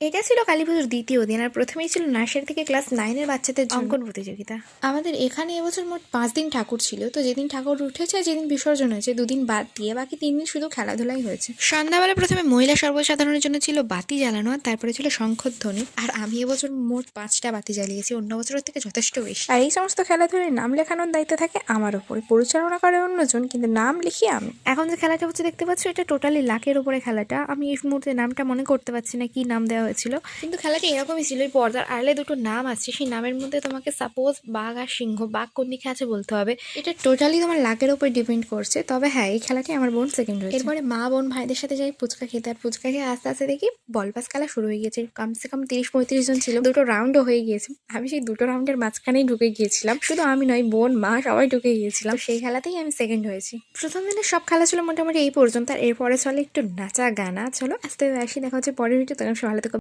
এটা ছিল কালীপুজোর দ্বিতীয় দিন, আর প্রথমেই ছিল নার্সারি থেকে ক্লাস 9-এর বাচ্চাদের অঙ্কন প্রতিযোগিতা। আমাদের এখানে এবছর মোট 5 দিন ঠাকুর ছিল, তো যেদিন ঠাকুর উঠেছে আর যেদিন বিসর্জন হয়েছে 2 দিন বাদ দিয়ে বাকি 3 দিন শুধু খেলাধুলাই হয়েছে। সন্ধ্যাবেলা প্রথমে মহিলা সর্বসাধারণের জন্য ছিল বাতি জ্বালানো, আর তারপরে ছিল শঙ্খধ্বনি। আর আমি এবছর মোট 5টা বাতি জ্বালিয়েছি, অন্য বছরের থেকে যথেষ্ট বেশি। আর এই সমস্ত খেলাধুলায় নাম লেখানোর দায়িত্ব থাকে আমার ওপরে, পরিচালনা করে অন্যজন, কিন্তু নাম লিখি আমি। এখন যে খেলাটা হচ্ছে দেখতে পাচ্ছ, এটা টোটালি লাখের উপরে খেলাটা। আমি এই মুহূর্তে নামটা মনে করতে পারছি না কি নাম দেওয়া হয়েছিল, কিন্তু খেলাটা এরকমই ছিল। ওই পর্দার আড়ালে দুটো নাম আছে, সেই নামের মধ্যে তোমাকে সাপোজ বাঘ আর সিংহ, বাঘ কোন দিকে আছে বলতে হবে। এটা টোটালি তোমার লাকের উপর ডিপেন্ড করছে। তবে হ্যাঁ, এই খেলাটি আমার বোন সেকেন্ড হয়েছে। এরপরে মা বোন ভাইদের সাথে যাই ফুচকা খেতে, আর ফুচকা খেয়ে আস্তে আস্তে দেখি বল পাস খেলা শুরু হয়ে গিয়েছে। কমসে কম 30-35 জন ছিল, দুটো রাউন্ডও হয়ে গিয়েছে। আমি সেই দুটো রাউন্ডের মাঝখানেই ঢুকে গিয়েছিলাম, শুধু আমি নয়, বোন মা সবাই ঢুকে গিয়েছিলাম। সেই খেলাতেই আমি সেকেন্ড হয়েছি। প্রথম দিনের সব খেলা ছিল মোটামুটি এই পর্যন্ত, আর এরপরে চলে একটু নাচা গানা। চলো আস্তে আসি, দেখা হচ্ছে পরের ভিডিও। তখন সব ভালো থেকো।